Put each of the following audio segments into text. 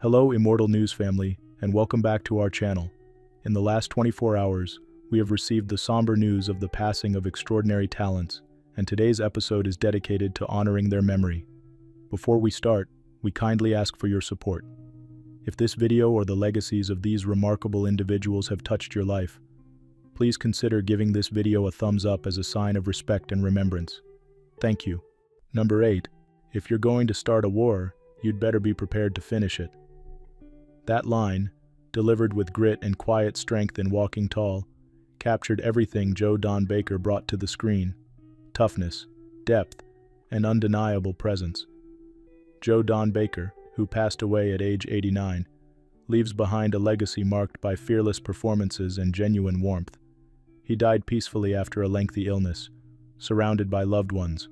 Hello, Immortal News family, and welcome back to our channel. In the last 24 hours, we have received the somber news of the passing of extraordinary talents, and today's episode is dedicated to honoring their memory. Before we start, we kindly ask for your support. If this video or the legacies of these remarkable individuals have touched your life, please consider giving this video a thumbs up as a sign of respect and remembrance. Thank you. Number 8. If you're going to start a war, you'd better be prepared to finish it. That line, delivered with grit and quiet strength in Walking Tall, captured everything Joan Baker brought to the screen: toughness, depth, and undeniable presence. Joan Baker, who passed away at age 89, leaves behind a legacy marked by fearless performances and genuine warmth. He died peacefully after a lengthy illness, surrounded by loved ones.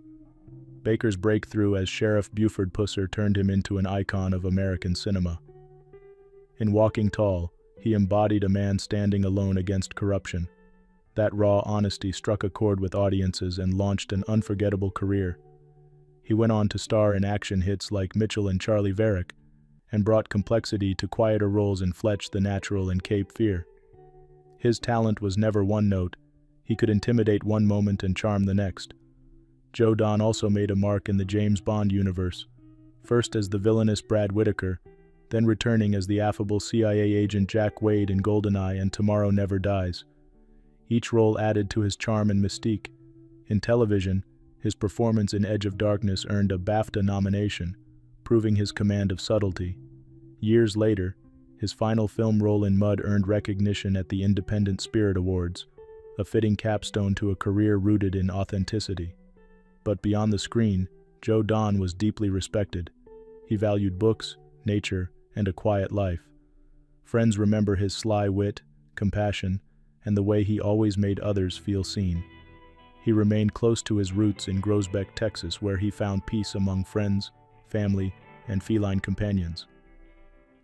Baker's breakthrough as Sheriff Buford Pusser turned him into an icon of American cinema. In Walking Tall, he embodied a man standing alone against corruption. That raw honesty struck a chord with audiences and launched an unforgettable career. He went on to star in action hits like Mitchell and Charlie Varick, and brought complexity to quieter roles in Fletch the Natural and Cape Fear. His talent was never one note. He could intimidate one moment and charm the next. Joan also made a mark in the James Bond universe, first as the villainous Brad Whitaker, then returning as the affable CIA agent Jack Wade in GoldenEye and Tomorrow Never Dies. Each role added to his charm and mystique. In television, his performance in Edge of Darkness earned a BAFTA nomination, proving his command of subtlety. Years later, his final film role in Mud earned recognition at the Independent Spirit Awards, a fitting capstone to a career rooted in authenticity. But beyond the screen, Joan was deeply respected. He valued books, nature, and a quiet life. Friends remember his sly wit, compassion, and the way he always made others feel seen. He remained close to his roots in Groesbeck, Texas, where he found peace among friends, family, and feline companions.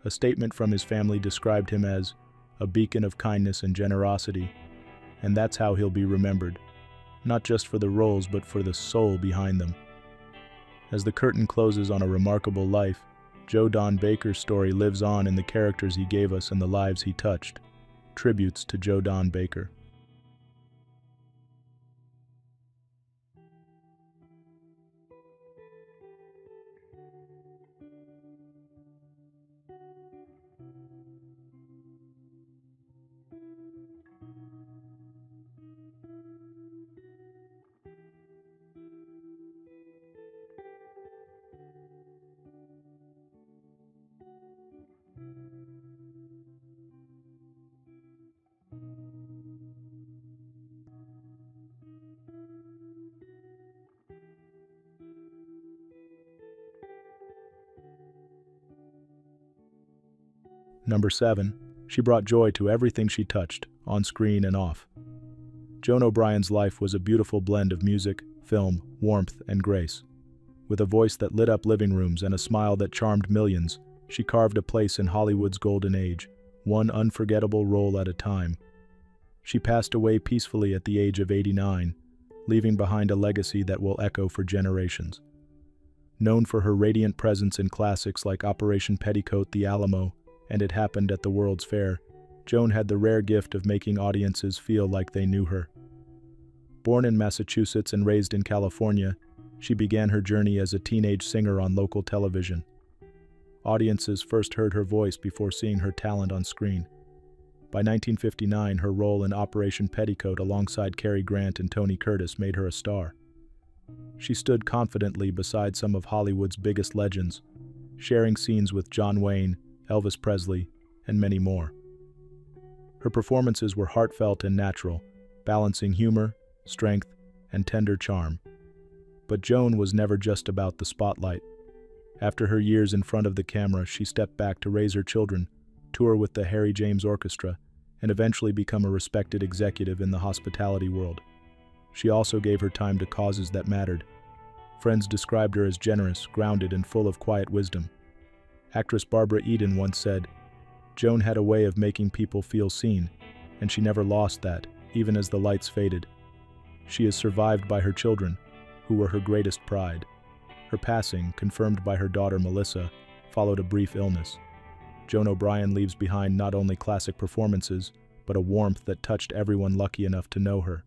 A statement from his family described him as a beacon of kindness and generosity, and that's how he'll be remembered, not just for the roles but for the soul behind them. As the curtain closes on a remarkable life, Joan Baker's story lives on in the characters he gave us and the lives he touched. Tributes to Joan Baker. Number 7. She brought joy to everything she touched, on screen and off. Joan O'Brien's life was a beautiful blend of music, film, warmth, and grace. With a voice that lit up living rooms and a smile that charmed millions, she carved a place in Hollywood's golden age, one unforgettable role at a time. She passed away peacefully at the age of 89, leaving behind a legacy that will echo for generations. Known for her radiant presence in classics like Operation Petticoat, The Alamo, and It Happened at the World's Fair, Joan had the rare gift of making audiences feel like they knew her. Born in Massachusetts and raised in California, she began her journey as a teenage singer on local television. Audiences first heard her voice before seeing her talent on screen. By 1959, her role in Operation Petticoat alongside Cary Grant and Tony Curtis made her a star. She stood confidently beside some of Hollywood's biggest legends, sharing scenes with John Wayne, Elvis Presley, and many more. Her performances were heartfelt and natural, balancing humor, strength, and tender charm. But Joan was never just about the spotlight. After her years in front of the camera, she stepped back to raise her children, tour with the Harry James Orchestra, and eventually become a respected executive in the hospitality world. She also gave her time to causes that mattered. Friends described her as generous, grounded, and full of quiet wisdom. Actress Barbara Eden once said, "Joan had a way of making people feel seen, and she never lost that, even as the lights faded." She is survived by her children, who were her greatest pride. Her passing, confirmed by her daughter Melissa, followed a brief illness. Joan O'Brien leaves behind not only classic performances, but a warmth that touched everyone lucky enough to know her.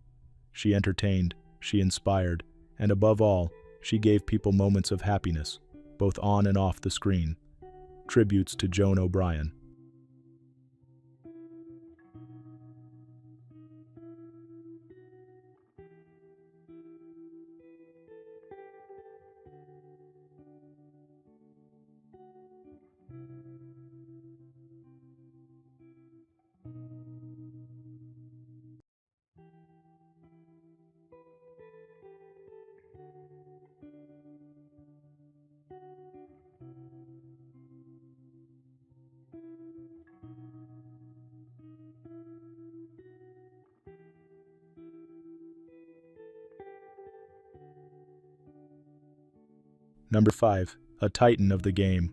She entertained, she inspired, and above all, she gave people moments of happiness, both on and off the screen. Tributes to Joan O'Brien. Number 5. A titan of the game.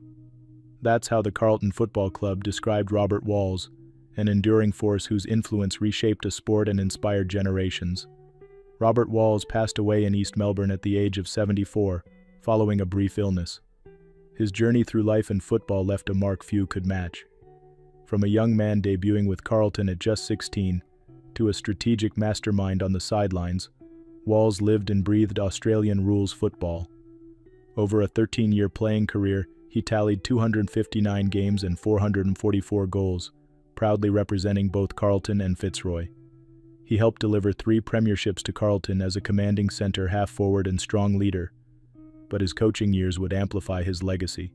That's how the Carlton Football Club described Robert Walls, an enduring force whose influence reshaped a sport and inspired generations. Robert Walls passed away in East Melbourne at the age of 74, following a brief illness. His journey through life and football left a mark few could match. From a young man debuting with Carlton at just 16, to a strategic mastermind on the sidelines, Walls lived and breathed Australian rules football. Over a 13-year playing career, he tallied 259 games and 444 goals, proudly representing both Carlton and Fitzroy. He helped deliver 3 premierships to Carlton as a commanding centre half-forward and strong leader, but his coaching years would amplify his legacy.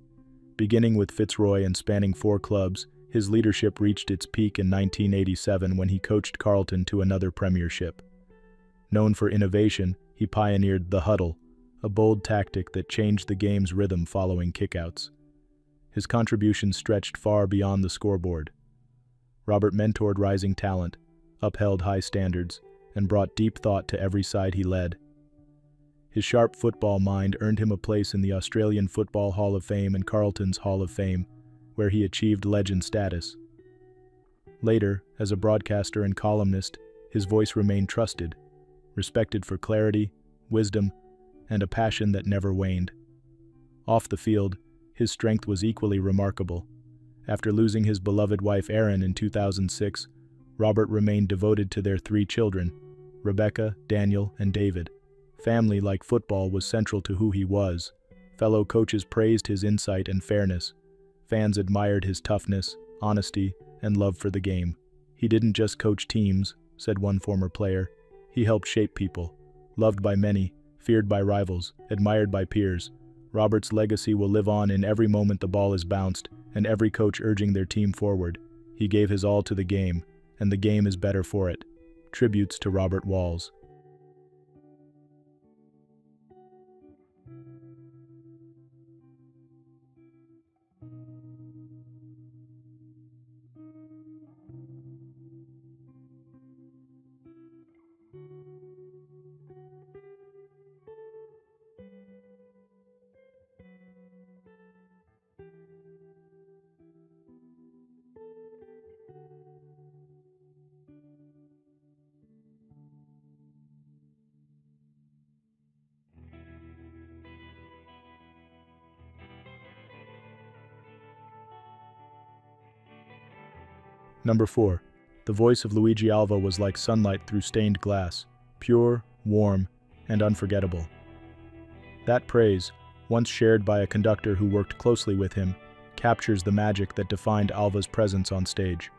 Beginning with Fitzroy and spanning 4 clubs, his leadership reached its peak in 1987 when he coached Carlton to another premiership. Known for innovation, he pioneered the huddle, a bold tactic that changed the game's rhythm following kickouts. His contributions stretched far beyond the scoreboard. Robert mentored rising talent, upheld high standards, and brought deep thought to every side he led. His sharp football mind earned him a place in the Australian Football Hall of Fame and Carlton's Hall of Fame, where he achieved legend status. Later, as a broadcaster and columnist, his voice remained trusted, respected for clarity, wisdom, and a passion that never waned. Off the field, his strength was equally remarkable. After losing his beloved wife Erin in 2006, Robert remained devoted to their 3 children, Rebecca, Daniel, and David. Family, like football, was central to who he was. Fellow coaches praised his insight and fairness. Fans admired his toughness, honesty, and love for the game. He didn't just coach teams, said one former player. He helped shape people. Loved by many, feared by rivals, admired by peers, Robert's legacy will live on in every moment the ball is bounced and every coach urging their team forward. He gave his all to the game, and the game is better for it. Tributes to Robert Walls. Number 4. The voice of Luigi Alva was like sunlight through stained glass, pure, warm, and unforgettable. That praise, once shared by a conductor who worked closely with him, captures the magic that defined Alva's presence on stage.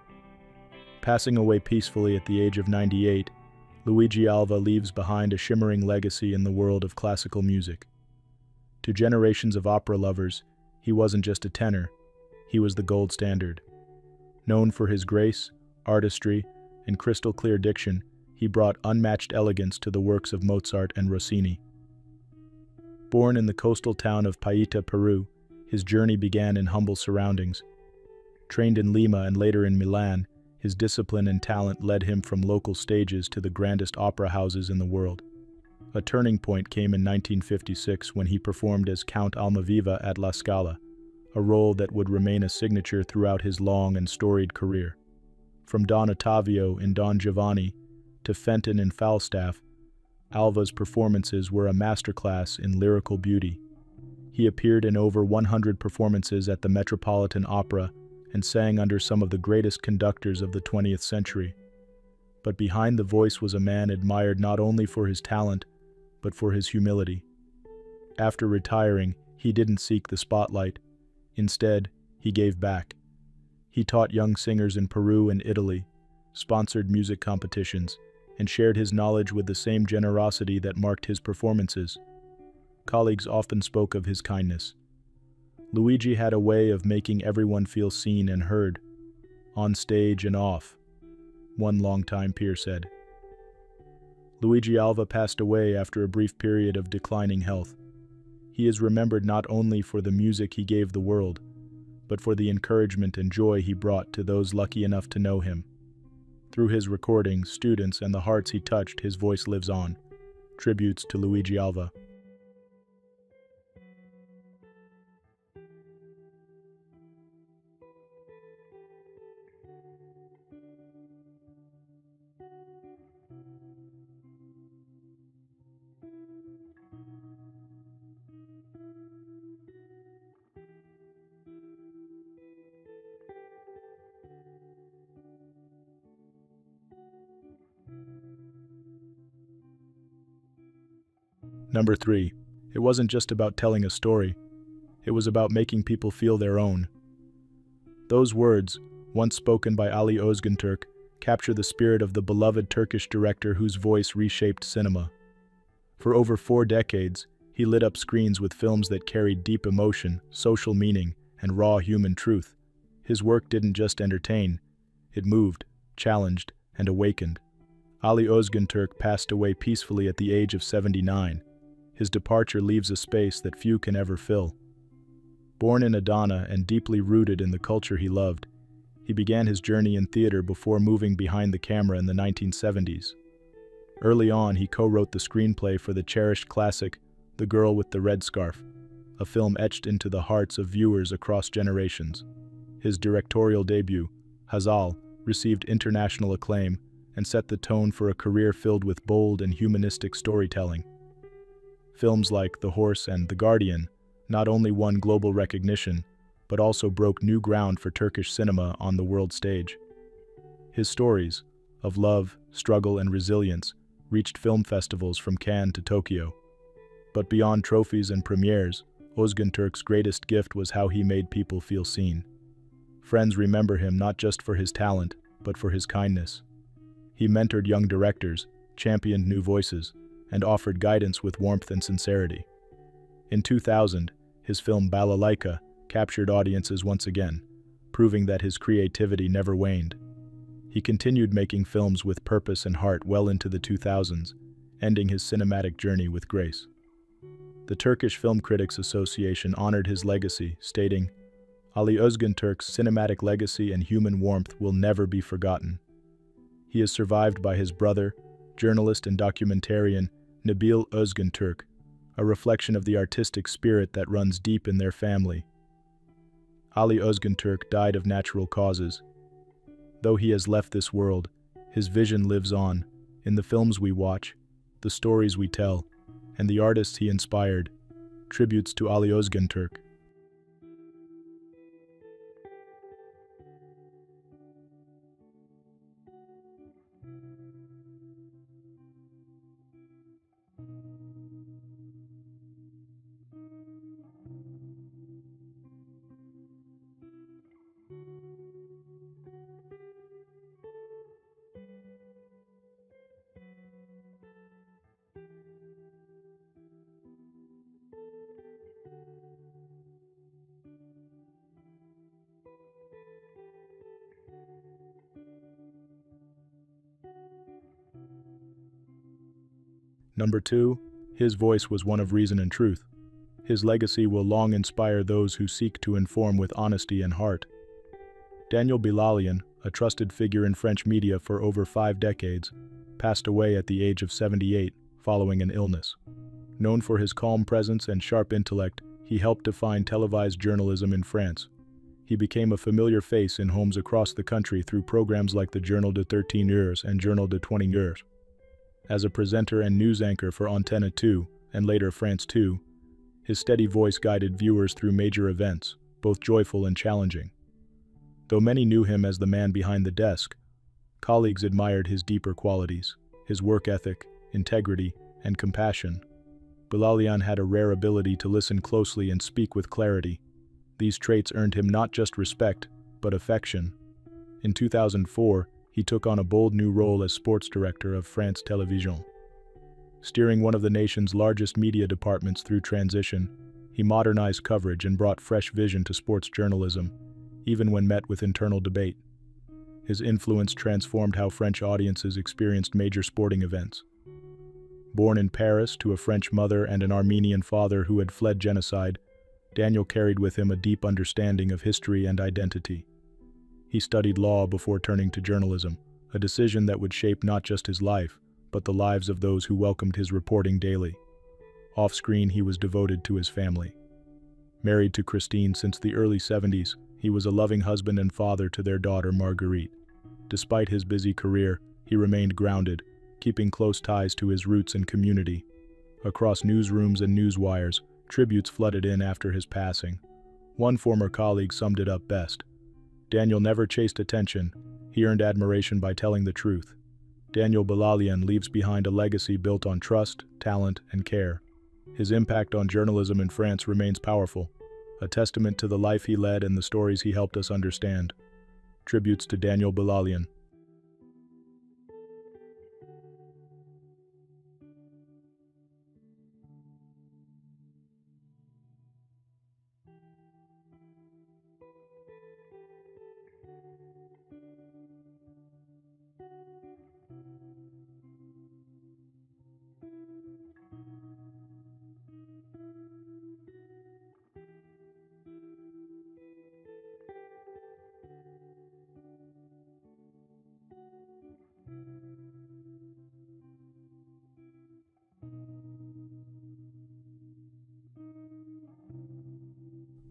Passing away peacefully at the age of 98, Luigi Alva leaves behind a shimmering legacy in the world of classical music. To generations of opera lovers, he wasn't just a tenor, he was the gold standard. Known for his grace, artistry, and crystal-clear diction, he brought unmatched elegance to the works of Mozart and Rossini. Born in the coastal town of Paita, Peru, his journey began in humble surroundings. Trained in Lima and later in Milan, his discipline and talent led him from local stages to the grandest opera houses in the world. A turning point came in 1956 when he performed as Count Almaviva at La Scala, a role that would remain a signature throughout his long and storied career. From Don Ottavio in Don Giovanni to Fenton in Falstaff, Alva's performances were a masterclass in lyrical beauty. He appeared in over 100 performances at the Metropolitan Opera and sang under some of the greatest conductors of the 20th century. But behind the voice was a man admired not only for his talent, but for his humility. After retiring, he didn't seek the spotlight. Instead, he gave back. He taught young singers in Peru and Italy, sponsored music competitions, and shared his knowledge with the same generosity that marked his performances. Colleagues often spoke of his kindness. Luigi had a way of making everyone feel seen and heard, on stage and off, one longtime peer said. Luigi Alva passed away after a brief period of declining health. He is remembered not only for the music he gave the world, but for the encouragement and joy he brought to those lucky enough to know him. Through his recordings, students, and the hearts he touched, his voice lives on. Tributes to Luigi Alva. Number 3. It wasn't just about telling a story. It was about making people feel their own. Those words, once spoken by Ali Özgüntürk, capture the spirit of the beloved Turkish director whose voice reshaped cinema. For over 4 decades, he lit up screens with films that carried deep emotion, social meaning, and raw human truth. His work didn't just entertain. It moved, challenged, and awakened. Ali Özgüntürk passed away peacefully at the age of 79. His departure leaves a space that few can ever fill. Born in Adana and deeply rooted in the culture he loved, he began his journey in theater before moving behind the camera in the 1970s. Early on, he co-wrote the screenplay for the cherished classic The Girl with the Red Scarf, a film etched into the hearts of viewers across generations. His directorial debut, Hazal, received international acclaim and set the tone for a career filled with bold and humanistic storytelling. Films like The Horse and The Guardian not only won global recognition, but also broke new ground for Turkish cinema on the world stage. His stories of love, struggle, and resilience reached film festivals from Cannes to Tokyo. But beyond trophies and premieres, Özgüntürk's greatest gift was how he made people feel seen. Friends remember him not just for his talent, but for his kindness. He mentored young directors, championed new voices, and offered guidance with warmth and sincerity. In 2000, his film Balalaika captured audiences once again, proving that his creativity never waned. He continued making films with purpose and heart well into the 2000s, ending his cinematic journey with grace. The Turkish Film Critics Association honored his legacy, stating, "Ali Özgüntürk's cinematic legacy and human warmth will never be forgotten." He is survived by his brother, journalist and documentarian Nabil Özgüntürk, a reflection of the artistic spirit that runs deep in their family. Ali Özgüntürk died of natural causes. Though he has left this world, his vision lives on, in the films we watch, the stories we tell, and the artists he inspired. Tributes to Ali Özgüntürk. Number 2, his voice was one of reason and truth. His legacy will long inspire those who seek to inform with honesty and heart. Daniel Bilalian, a trusted figure in French media for over 5 decades, passed away at the age of 78 following an illness. Known for his calm presence and sharp intellect, he helped define televised journalism in France. He became a familiar face in homes across the country through programs like the Journal de 13 Heures and Journal de 20 Heures. As a presenter and news anchor for Antenne 2, and later France 2, his steady voice guided viewers through major events, both joyful and challenging. Though many knew him as the man behind the desk, colleagues admired his deeper qualities, his work ethic, integrity, and compassion. Bilalian had a rare ability to listen closely and speak with clarity. These traits earned him not just respect, but affection. In 2004, he took on a bold new role as sports director of France Télévisions. Steering one of the nation's largest media departments through transition, he modernized coverage and brought fresh vision to sports journalism, even when met with internal debate. His influence transformed how French audiences experienced major sporting events. Born in Paris to a French mother and an Armenian father who had fled genocide, Daniel carried with him a deep understanding of history and identity. He studied law before turning to journalism, a decision that would shape not just his life, but the lives of those who welcomed his reporting daily. Off-screen, he was devoted to his family. Married to Christine since the early 70s, he was a loving husband and father to their daughter Marguerite. Despite his busy career, he remained grounded, keeping close ties to his roots and community. Across newsrooms and newswires, tributes flooded in after his passing. One former colleague summed it up best. Daniel never chased attention, he earned admiration by telling the truth. Daniel Bilalian leaves behind a legacy built on trust, talent, and care. His impact on journalism in France remains powerful, a testament to the life he led and the stories he helped us understand. Tributes to Daniel Bilalian.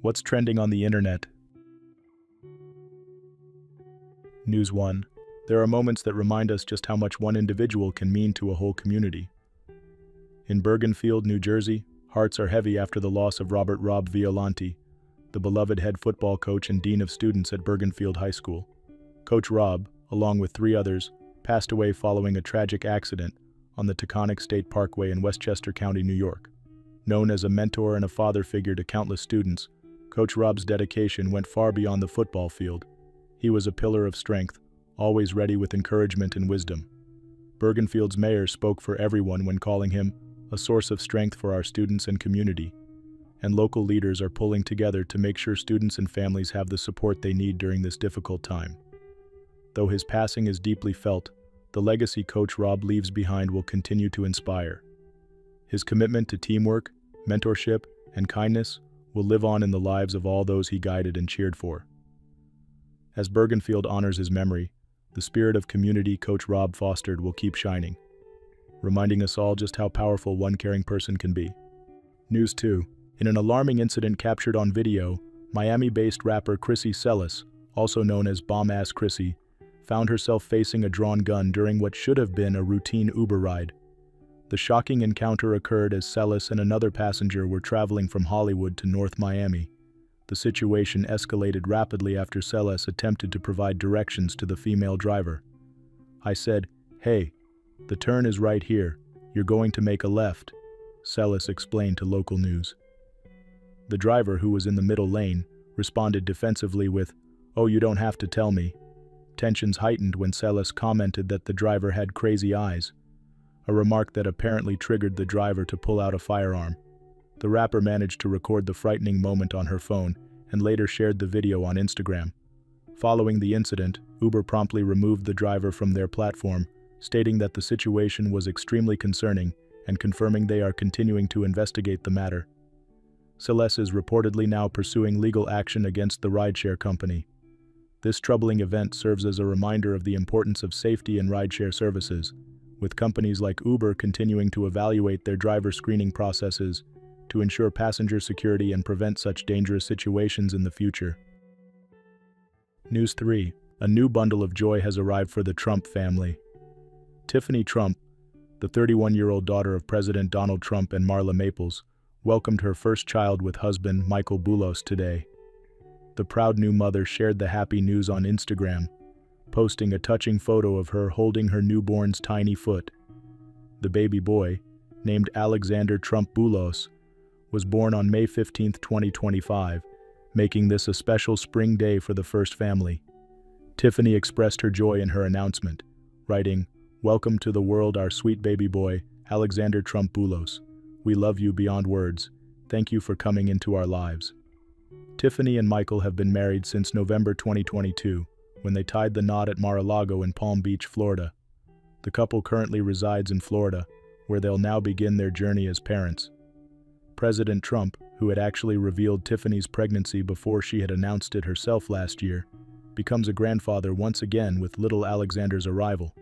What's trending on the internet? News 1. There are moments that remind us just how much one individual can mean to a whole community. In Bergenfield, New Jersey, hearts are heavy after the loss of Robert "Rob" Violanti, the beloved head football coach and dean of students at Bergenfield High School. Coach Rob, along with 3 others, passed away following a tragic accident on the Taconic State Parkway in Westchester County, New York. Known as a mentor and a father figure to countless students, Coach Rob's dedication went far beyond the football field. He was a pillar of strength, always ready with encouragement and wisdom. Bergenfield's mayor spoke for everyone when calling him a source of strength for our students and community, and local leaders are pulling together to make sure students and families have the support they need during this difficult time. Though his passing is deeply felt, the legacy Coach Rob leaves behind will continue to inspire. His commitment to teamwork, mentorship, and kindness will live on in the lives of all those he guided and cheered for. As Bergenfield honors his memory, the spirit of community Coach Rob fostered will keep shining, reminding us all just how powerful one caring person can be. News 2. In an alarming incident captured on video, Miami-based rapper Chrissy Celis, also known as Bomb-Ass Chrissy, found herself facing a drawn gun during what should have been a routine Uber ride. The shocking encounter occurred as Celis and another passenger were traveling from Hollywood to North Miami. The situation escalated rapidly after Celis attempted to provide directions to the female driver. "I said, 'Hey, the turn is right here. You're going to make a left,'" Celis explained to local news. The driver, who was in the middle lane, responded defensively with, "Oh, you don't have to tell me." Tensions heightened when Celis commented that the driver had crazy eyes, a remark that apparently triggered the driver to pull out a firearm. The rapper managed to record the frightening moment on her phone and later shared the video on Instagram. Following the incident, Uber promptly removed the driver from their platform, stating that the situation was extremely concerning and confirming they are continuing to investigate the matter. Celis is reportedly now pursuing legal action against the rideshare company. This troubling event serves as a reminder of the importance of safety in rideshare services, with companies like Uber continuing to evaluate their driver screening processes to ensure passenger security and prevent such dangerous situations in the future. News 3. A new bundle of joy has arrived for the Trump family. Tiffany Trump, the 31-year-old daughter of President Donald Trump and Marla Maples, welcomed her first child with husband Michael Boulos today. the proud new mother shared the happy news on Instagram, posting a touching photo of her holding her newborn's tiny foot. The baby boy, named Alexander Trump Boulos, was born on May 15, 2025, making this a special spring day for the first family. Tiffany expressed her joy in her announcement, writing, "Welcome to the world, our sweet baby boy, Alexander Trump Boulos. We love you beyond words. Thank you for coming into our lives." Tiffany and Michael have been married since November 2022, when they tied the knot at Mar-a-Lago in Palm Beach, Florida. The couple currently resides in Florida, where they'll now begin their journey as parents. President Trump, who had actually revealed Tiffany's pregnancy before she had announced it herself last year, becomes a grandfather once again with little Alexander's arrival.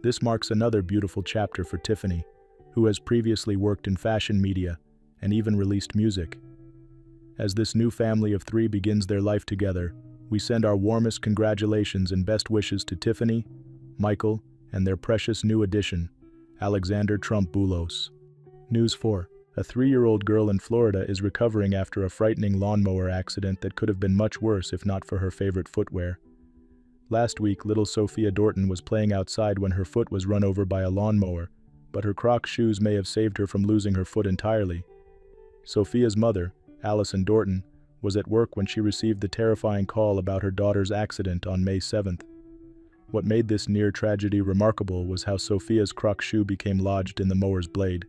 This marks another beautiful chapter for Tiffany, who has previously worked in fashion media and even released music. As this new family of three begins their life together, we send our warmest congratulations and best wishes to Tiffany, Michael, and their precious new addition, Alexander Trump Boulos. News 4. A 3-year-old girl in Florida is recovering after a frightening lawnmower accident that could have been much worse if not for her favorite footwear. Last week, little Sophia Dorton was playing outside when her foot was run over by a lawnmower, but her Crocs shoes may have saved her from losing her foot entirely. Sophia's mother, Allison Dorton, was at work when she received the terrifying call about her daughter's accident on May 7th. What made this near tragedy remarkable was how Sophia's Croc shoe became lodged in the mower's blade,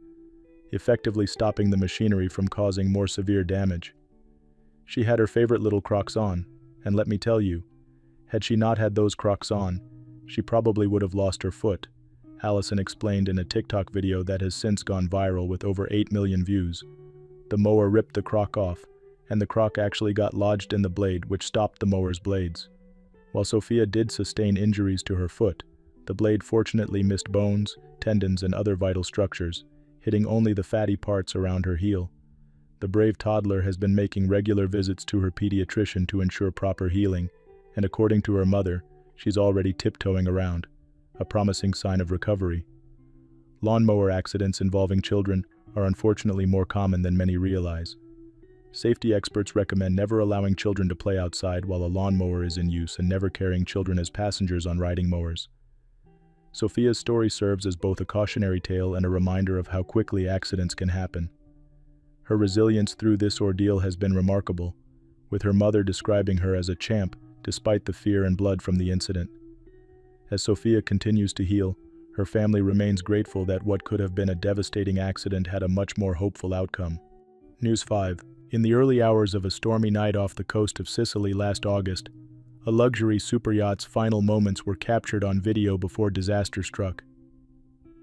effectively stopping the machinery from causing more severe damage. She had her favorite little Crocs on, and let me tell you, had she not had those Crocs on, she probably would have lost her foot, Allison explained in a TikTok video that has since gone viral with over 8 million views. The mower ripped the Croc off, and the Croc actually got lodged in the blade, which stopped the mower's blades. While Sophia did sustain injuries to her foot, the blade fortunately missed bones, tendons, and other vital structures, hitting only the fatty parts around her heel. The brave toddler has been making regular visits to her pediatrician to ensure proper healing, and according to her mother, she's already tiptoeing around, a promising sign of recovery. Lawnmower accidents involving children are unfortunately more common than many realize. Safety experts recommend never allowing children to play outside while a lawnmower is in use and never carrying children as passengers on riding mowers. Sophia's story serves as both a cautionary tale and a reminder of how quickly accidents can happen. Her resilience through this ordeal has been remarkable, with her mother describing her as a champ despite the fear and blood from the incident. As Sophia continues to heal, her family remains grateful that what could have been a devastating accident had a much more hopeful outcome. News 5. In the early hours of a stormy night off the coast of Sicily last August, a luxury superyacht's final moments were captured on video before disaster struck.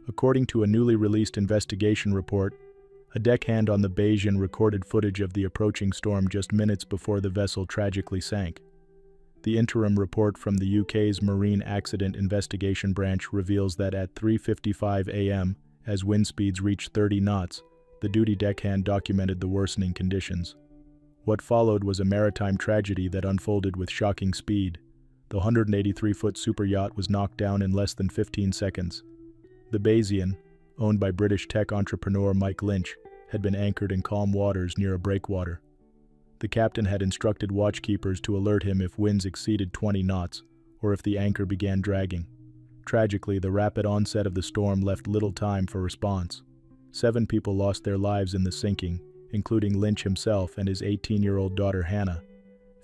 According to a newly released investigation report, a deckhand on the Bayesian recorded footage of the approaching storm just minutes before the vessel tragically sank. The interim report from the UK's Marine Accident Investigation Branch reveals that at 3:55 a.m., as wind speeds reached 30 knots, the duty deckhand documented the worsening conditions. What followed was a maritime tragedy that unfolded with shocking speed. The 183-foot superyacht was knocked down in less than 15 seconds. The Bayesian, owned by British tech entrepreneur Mike Lynch, had been anchored in calm waters near a breakwater. The captain had instructed watchkeepers to alert him if winds exceeded 20 knots, or if the anchor began dragging. Tragically, the rapid onset of the storm left little time for response. 7 people lost their lives in the sinking, including Lynch himself and his 18-year-old daughter Hannah.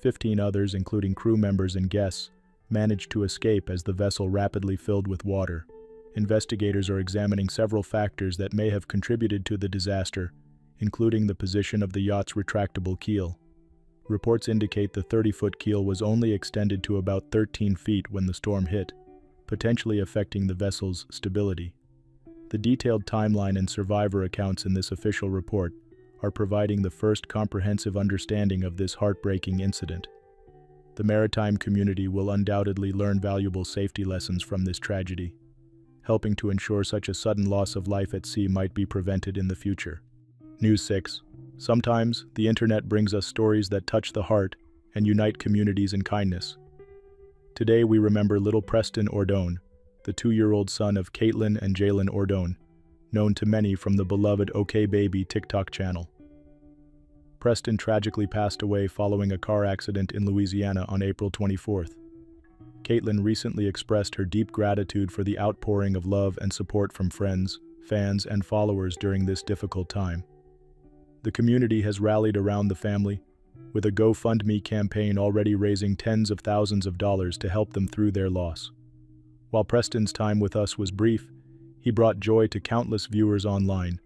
15 others, including crew members and guests, managed to escape as the vessel rapidly filled with water. Investigators are examining several factors that may have contributed to the disaster, including the position of the yacht's retractable keel. Reports indicate the 30-foot keel was only extended to about 13 feet when the storm hit, potentially affecting the vessel's stability. The detailed timeline and survivor accounts in this official report are providing the first comprehensive understanding of this heartbreaking incident. The maritime community will undoubtedly learn valuable safety lessons from this tragedy, helping to ensure such a sudden loss of life at sea might be prevented in the future. News 6. Sometimes, the internet brings us stories that touch the heart and unite communities in kindness. Today we remember little Preston Ordone, the 2-year-old son of Caitlin and Jalen Ordone, known to many from the beloved OK Baby TikTok channel. Preston tragically passed away following a car accident in Louisiana on April 24th. Caitlin recently expressed her deep gratitude for the outpouring of love and support from friends, fans, and followers during this difficult time. The community has rallied around the family, with a GoFundMe campaign already raising tens of thousands of dollars to help them through their loss. While Preston's time with us was brief, he brought joy to countless viewers online.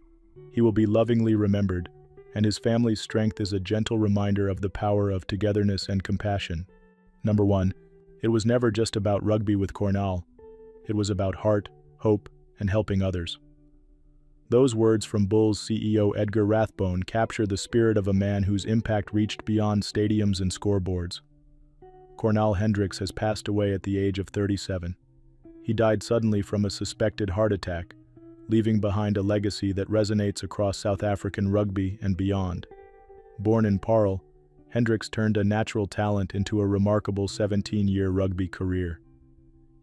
He will be lovingly remembered, and his family's strength is a gentle reminder of the power of togetherness and compassion. Number 1. It was never just about rugby with Cornell. It was about heart, hope, and helping others. Those words from Bulls CEO Edgar Rathbone capture the spirit of a man whose impact reached beyond stadiums and scoreboards. Cornell Hendricks has passed away at the age of 37. He died suddenly from a suspected heart attack, leaving behind a legacy that resonates across South African rugby and beyond. Born in Paarl, Hendricks turned a natural talent into a remarkable 17-year rugby career.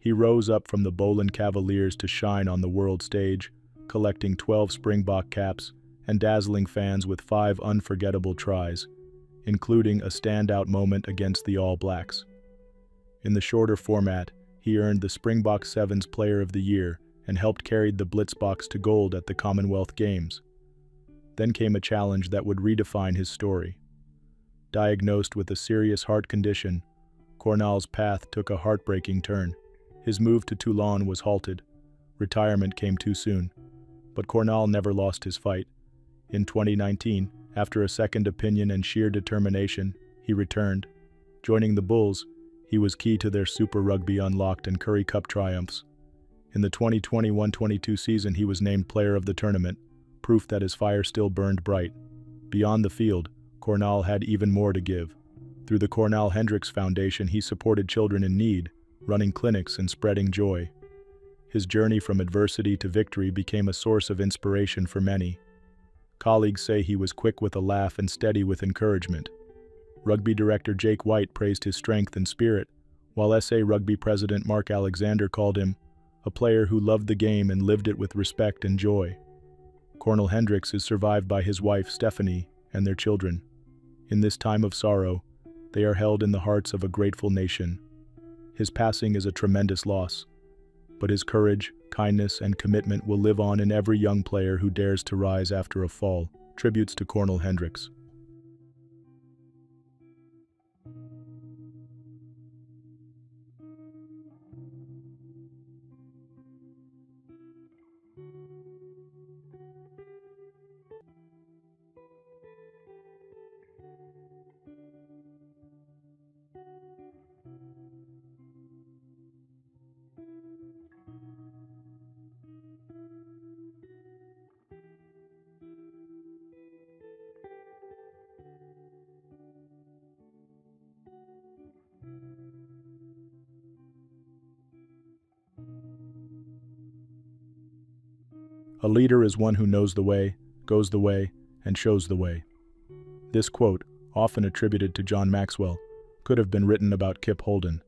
He rose up from the Boland Cavaliers to shine on the world stage, collecting 12 Springbok caps and dazzling fans with 5 unforgettable tries, including a standout moment against the All Blacks. In the shorter format, he earned the Springbok Sevens Player of the Year and helped carry the Blitzboks to gold at the Commonwealth Games. Then came a challenge that would redefine his story. Diagnosed with a serious heart condition, Cornell's path took a heartbreaking turn. His move to Toulon was halted. Retirement came too soon. But Cornell never lost his fight. In 2019, after a second opinion and sheer determination, he returned. Joining the Bulls, he was key to their Super Rugby Unlocked and Currie Cup triumphs. In the 2021-22 season, he was named Player of the Tournament, proof that his fire still burned bright. Beyond the field, Cornell had even more to give. Through the Cornell Hendricks Foundation, he supported children in need, running clinics and spreading joy. His journey from adversity to victory became a source of inspiration for many. Colleagues say he was quick with a laugh and steady with encouragement. Rugby director Jake White praised his strength and spirit, while SA Rugby president Mark Alexander called him a player who loved the game and lived it with respect and joy. Cornell Hendricks is survived by his wife Stephanie and their children. In this time of sorrow, they are held in the hearts of a grateful nation. His passing is a tremendous loss, but his courage, kindness, and commitment will live on in every young player who dares to rise after a fall. Tributes to Cornell Hendricks. A leader is one who knows the way, goes the way, and shows the way. This quote, often attributed to John Maxwell, could have been written about Kip Holden,